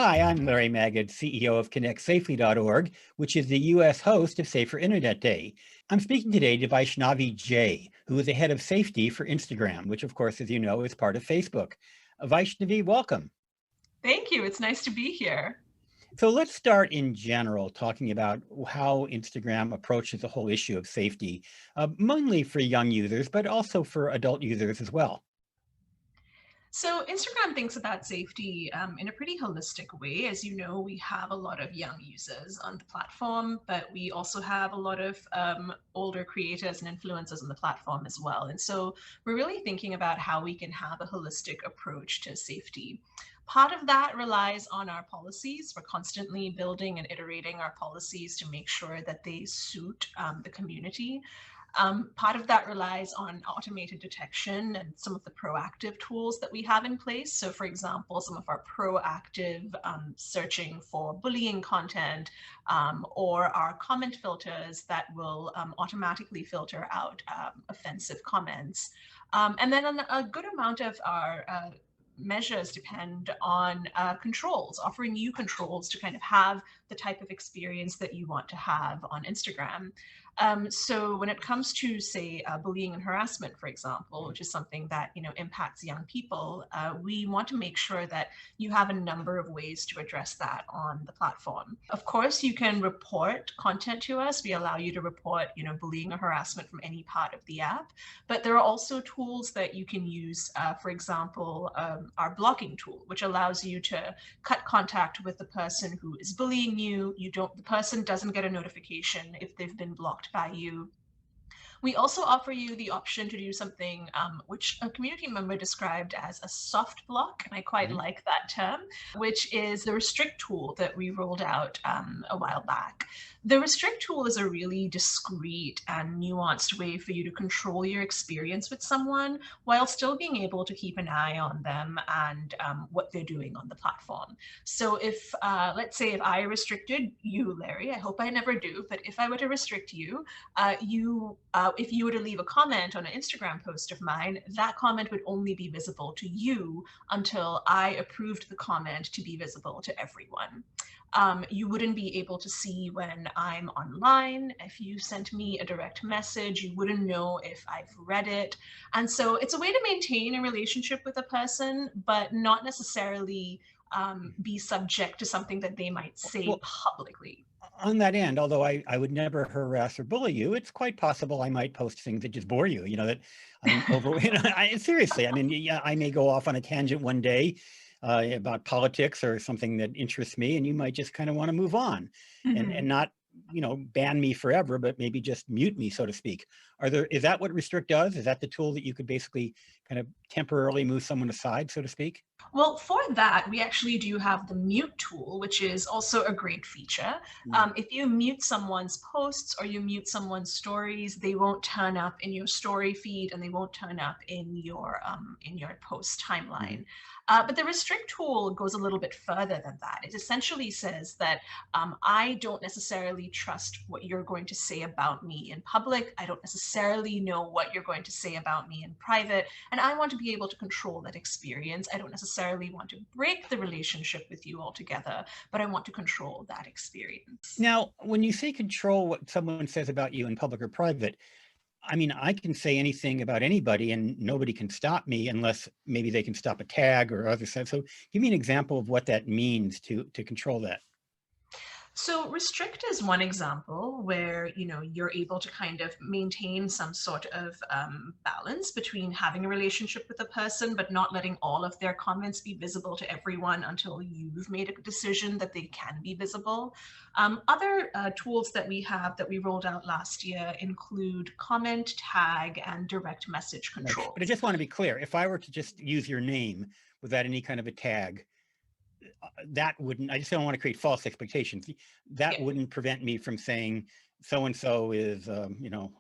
Hi, I'm Larry Magid, CEO of ConnectSafely.org, which is the U.S. host of Safer Internet Day. I'm speaking today to Vaishnavi J., who is the head of safety for Instagram, which, of course, as you know, is part of Facebook. Vaishnavi, welcome. Thank you. It's nice to be here. So let's start in general, talking about how Instagram approaches the whole issue of safety, mainly for young users, but also for adult users as well. So, Instagram thinks about safety in a pretty holistic way. As you know, we have a lot of young users on the platform, but we also have a lot of older creators and influencers on the platform as well. And so, we're really thinking about how we can have a holistic approach to safety. Part of that relies on our policies. We're constantly building and iterating our policies to make sure that they suit the community. Part of that relies on automated detection and some of the proactive tools that we have in place. So, for example, some of our proactive searching for bullying content or our comment filters that will automatically filter out offensive comments. And then a good amount of our measures depend on controls, offering you controls to kind of have the type of experience that you want to have on Instagram. So when it comes to, say, bullying and harassment, for example, which is something that impacts young people, we want to make sure that you have a number of ways to address that on the platform. Of course, you can report content to us. We allow you to report, bullying or harassment from any part of the app. But there are also tools that you can use. For example, our blocking tool, which allows you to cut contact with the person who is bullying you. The person doesn't get a notification if they've been blocked by you. We also offer you the option to do something which a community member described as a soft block, and I quite Mhm. like that term, which is the restrict tool that we rolled out a while back. The restrict tool is a really discreet and nuanced way for you to control your experience with someone while still being able to keep an eye on them and what they're doing on the platform. So if, let's say, if I restricted you, Larry, I hope I never do, but if I were to restrict you, if you were to leave a comment on an Instagram post of mine, that comment would only be visible to you until I approved the comment to be visible to everyone. You wouldn't be able to see when I'm online. If you sent me a direct message, you wouldn't know if I've read it. And so it's a way to maintain a relationship with a person, but not necessarily be subject to something that they might say Well, publicly. on that end, although I would never harass or bully you, it's quite possible I might post things that just bore you, that I'm over. Seriously, I mean, yeah, I may go off on a tangent one day about politics or something that interests me, and you might just kind of want to move on and Mhm. not, ban me forever, but maybe just mute me, so to speak. Is that what Restrict does? Is that the tool that you could basically kind of temporarily move someone aside, so to speak? Well, for that, we actually do have the mute tool, which is also a great feature. Mm. If you mute someone's posts or you mute someone's stories, they won't turn up in your story feed and they won't turn up in your post Mhm. timeline. But the restrict tool goes a little bit further than that. It essentially says that I don't necessarily trust what you're going to say about me in public. I don't necessarily know what you're going to say about me in private. And I want to be able to control that experience. I don't necessarily want to break the relationship with you altogether, but I want to control that experience. Now, when you say control what someone says about you in public or private, I mean, I can say anything about anybody and nobody can stop me unless maybe they can stop a tag or other stuff. So give me an example of what that means to control that. So restrict is one example where you're able to kind of maintain some sort of balance between having a relationship with a person, but not letting all of their comments be visible to everyone until you've made a decision that they can be visible. Other tools that we have that we rolled out last year include comment, tag, and direct message Right. control. But I just want to be clear. If I were to just use your name without any kind of a tag, that wouldn't, I just don't want to create false expectations. That Yeah, wouldn't prevent me from saying so-and-so is, a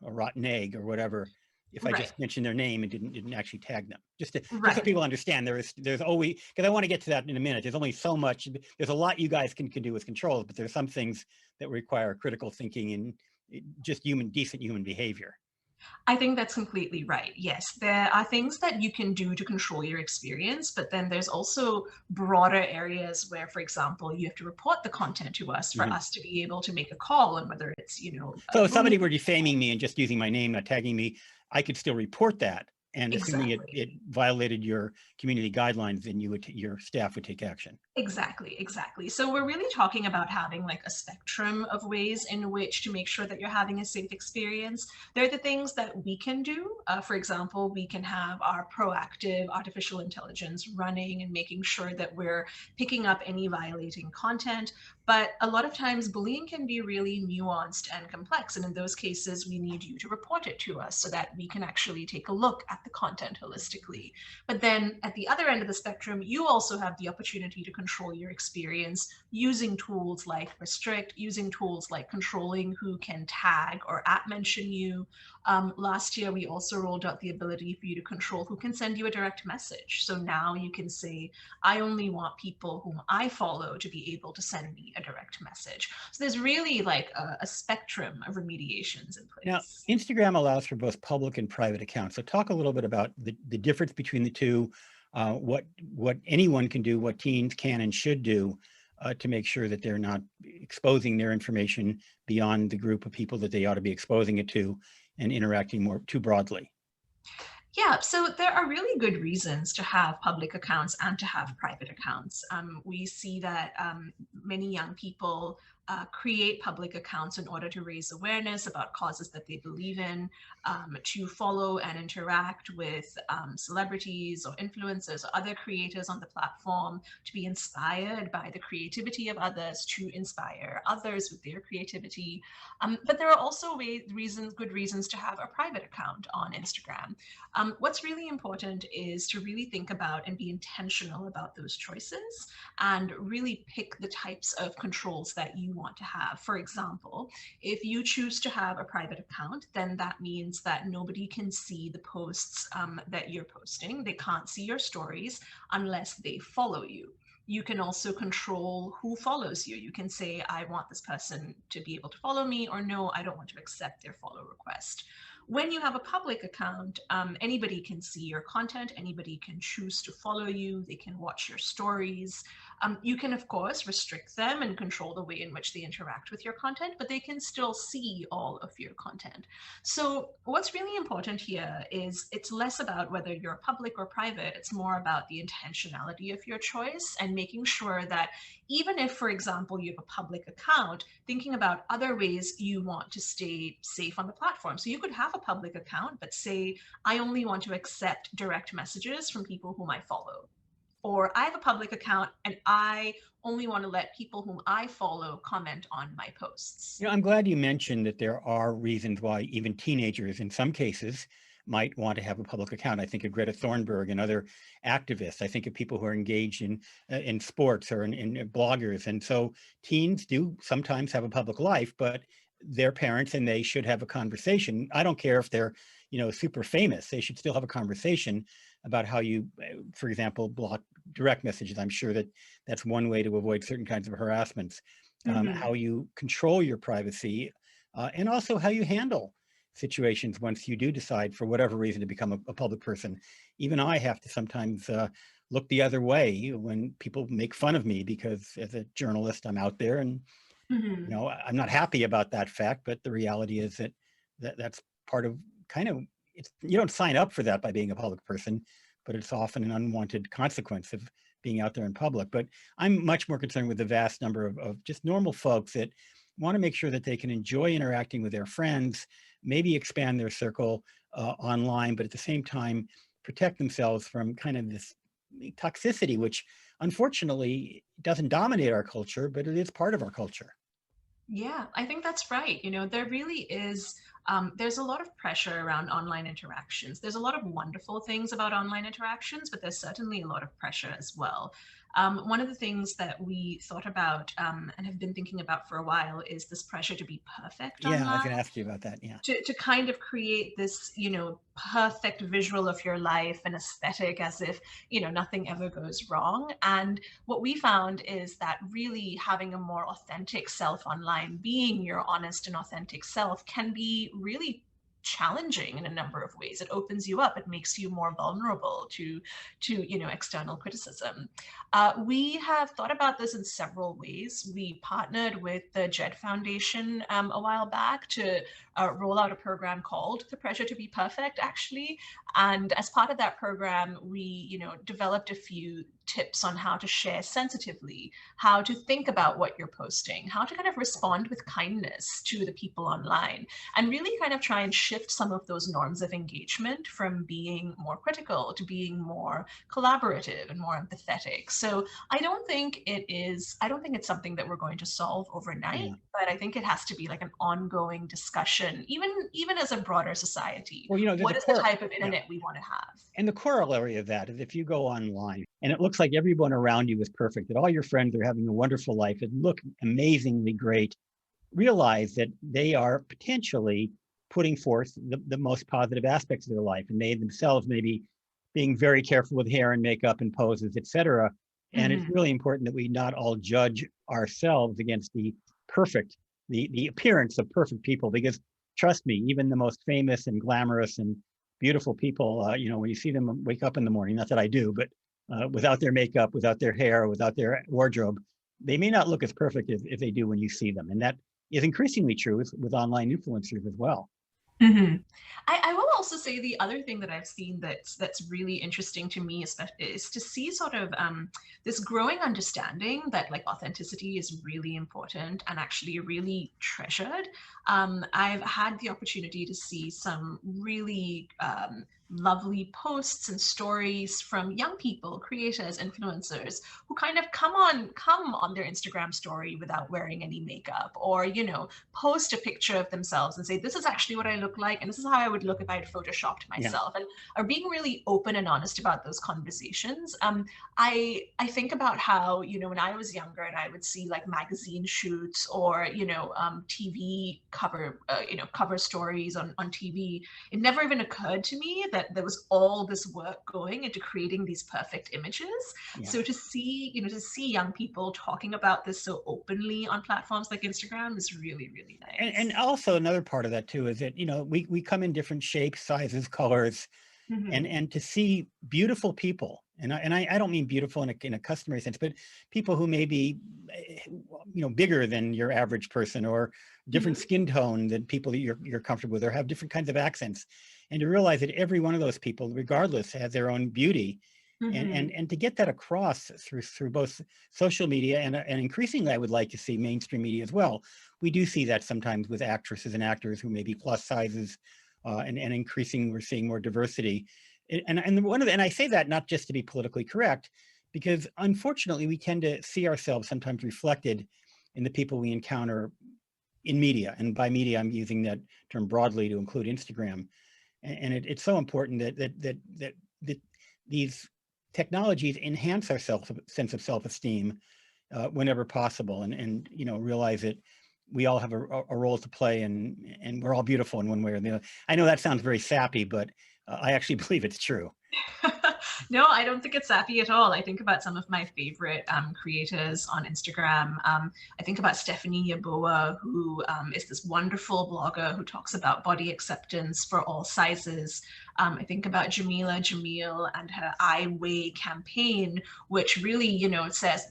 rotten egg or whatever. If I right, just mentioned their name and didn't actually tag them, just so right. people understand, there's always, because I want to get to that in a minute. There's only so much. There's a lot you guys can do with controls, but there's some things that require critical thinking and just decent human behavior. I think that's completely right. Yes, there are things that you can do to control your experience, but then there's also broader areas where, for example, you have to report the content to us for Mhm. us to be able to make a call on whether it's, So if somebody grooming. were defaming me and just using my name, not tagging me, I could still report that. And assuming Exactly. it violated your community guidelines, then your staff would take action. Exactly, exactly. So we're really talking about having like a spectrum of ways in which to make sure that you're having a safe experience. There are the things that we can do. For example, we can have our proactive artificial intelligence running and making sure that we're picking up any violating content. But a lot of times bullying can be really nuanced and complex. And in those cases, we need you to report it to us so that we can actually take a look at the content holistically. But then at the other end of the spectrum, you also have the opportunity to control your experience using tools like restrict, using tools like controlling who can tag or at mention you. Last year, we also rolled out the ability for you to control who can send you a direct message. So now you can say, I only want people whom I follow to be able to send me a direct message. So there's really like a spectrum of remediations in Now, place. Instagram allows for both public and private accounts. So talk a little bit about the difference between the two, what anyone can do, what teens can and should do to make sure that they're not exposing their information beyond the group of people that they ought to be exposing it to and interacting more too broadly. Yeah, so there are really good reasons to have public accounts and to have private accounts. We see that many young people create public accounts in order to raise awareness about causes that they believe in, to follow and interact with celebrities or influencers or other creators on the platform, to be inspired by the creativity of others, to inspire others with their creativity. But there are also good reasons to have a private account on Instagram. What's really important is to really think about and be intentional about those choices and really pick the types of controls that you want to have. For example, if you choose to have a private account, then that means that nobody can see the posts that you're posting. They can't see your stories unless they follow you. You can also control who follows you. You can say, I want this person to be able to follow me, or no, I don't want to accept their follow request. When you have a public account, anybody can see your content, anybody can choose to follow you, they can watch your stories. You can, of course, restrict them and control the way in which they interact with your content, but they can still see all of your content. So, what's really important here is it's less about whether you're public or private, it's more about the intentionality of your choice and making sure that even if, for example, you have a public account, thinking about other ways you want to stay safe on the platform. So you could have a public account, but say, I only want to accept direct messages from people whom I follow. Or I have a public account and I only want to let people whom I follow comment on my posts. I'm glad you mentioned that there are reasons why even teenagers, in some cases, might want to have a public account. I think of Greta Thunberg and other activists. I think of people who are engaged in sports or in bloggers. And so teens do sometimes have a public life, but their parents and they should have a conversation. I don't care if they're, super famous. They should still have a conversation about how you, for example, block direct messages. I'm sure that that's one way to avoid certain kinds of harassments. Mhm. How you control your privacy, and also how you handle situations once you do decide, for whatever reason, to become a public person. Even I have to sometimes look the other way when people make fun of me because, as a journalist, I'm out there, and Mhm. I'm not happy about that fact. But the reality is that's part of kind of it's. You don't sign up for that by being a public person, but it's often an unwanted consequence of being out there in public. But I'm much more concerned with the vast number of just normal folks that want to make sure that they can enjoy interacting with their friends, maybe expand their circle online, but at the same time protect themselves from kind of this toxicity, which unfortunately doesn't dominate our culture, but it is part of our culture. Yeah, I think that's right. There really is, there's a lot of pressure around online interactions. There's a lot of wonderful things about online interactions, but there's certainly a lot of pressure as well. One of the things that we thought about and have been thinking about for a while is this pressure to be perfect Yeah, I was online. going to ask you about that. Yeah. To kind of create this, perfect visual of your life and aesthetic as if, nothing ever goes wrong. And what we found is that really having a more authentic self online, being your honest and authentic self can be really challenging in a number of ways. It opens you up. It makes you more vulnerable to external criticism. We have thought about this in several ways. We partnered with the JED Foundation a while back to roll out a program called The Pressure to Be Perfect, actually. And as part of that program, we developed a few tips on how to share sensitively, how to think about what you're posting, how to kind of respond with kindness to the people online, and really kind of try and shift some of those norms of engagement from being more critical to being more collaborative and more empathetic. So I don't think it's something that we're going to solve overnight, Yeah. but I think it has to be like an ongoing discussion, even as a broader society. Well, there's What a is the core. type of Yeah. internet we want to have? And the corollary of that is if you go online and it looks like everyone around you is perfect, that all your friends are having a wonderful life, and look amazingly great, realize that they are potentially putting forth the most positive aspects of their life, and they themselves may be being very careful with hair and makeup and poses, etc. And it's Mhm. really important that we not all judge ourselves against the perfect, the appearance of perfect people, because trust me, even the most famous and glamorous and beautiful people, when you see them wake up in the morning, not that I do, but without their makeup, without their hair, without their wardrobe, they may not look as perfect as they do when you see them. And that is increasingly true with online influencers as well. Mhm. I will also say the other thing that I've seen that's really interesting to me is to see sort of this growing understanding that like authenticity is really important and actually really treasured. I've had the opportunity to see some really lovely posts and stories from young people, creators, influencers who kind of come on their Instagram story without wearing any makeup, or post a picture of themselves and say, this is actually what I look like, and this is how I would look if I had photoshopped Yeah. myself, and are being really open and honest about those conversations. I think about how, when I was younger and I would see like magazine shoots or, TV cover stories on TV, it never even occurred to me that there was all this work going into creating these perfect images. Yeah. So to see young people talking about this so openly on platforms like Instagram is really, really And nice. also another part of that too is that we come in different shapes, sizes, colors, and Mhm. to see beautiful people, and I don't mean beautiful in a customary sense, but people who may be bigger than your average person, or different Mhm. skin tone than people that you're comfortable with, or have different kinds of accents, and to realize that every one of those people, regardless, has their own beauty, and Mhm. to get that across through both social media and increasingly, I would like to see mainstream media as well. We do see that sometimes with actresses and actors who may be plus sizes, and increasing, we're seeing more diversity. And I say that not just to be politically correct, because unfortunately we tend to see ourselves sometimes reflected in the people we encounter in media. And by media, I'm using that term broadly to include Instagram. And it's so important that these technologies enhance our sense of self-esteem whenever possible, and realize that we all have a role to play, and we're all beautiful in one way or the other. I know that sounds very sappy, but I actually believe it's true. No, I don't think it's sappy at all. I think about some of my favorite creators on Instagram. I think about Stephanie Yaboa, who is this wonderful blogger who talks about body acceptance for all sizes. I think about Jamila Jamil and her I Weigh campaign, which really, says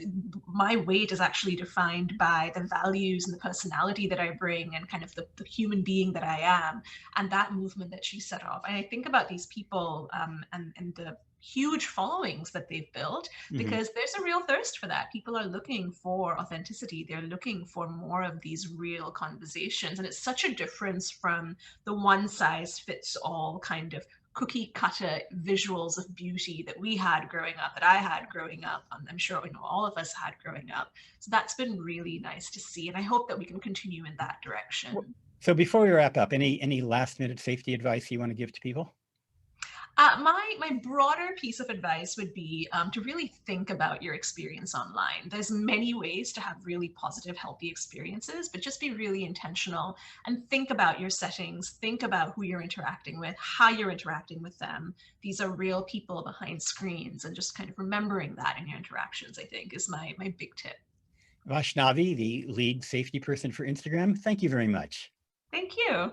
my weight is actually defined by the values and the personality that I bring and kind of the human being that I am, and that movement that she set off. And I think about these people and the huge followings that they've built, Hmm. because there's a real thirst for that. People are looking for authenticity. They're looking for more of these real conversations. And it's such a difference from the one size fits all kind of cookie cutter visuals of beauty that we had growing up, that I had growing up. I'm sure all of us had growing up. So that's been really nice to see. And I hope that we can continue in that direction. So before we wrap up, any last minute safety advice you want to give to people? My broader piece of advice would be to really think about your experience online. There's many ways to have really positive, healthy experiences, but just be really intentional and think about your settings. Think about who you're interacting with, how you're interacting with them. These are real people behind screens, and just kind of remembering that in your interactions, I think, is my big tip. Vaishnavi, the lead safety person for Instagram, thank you very much. Thank you.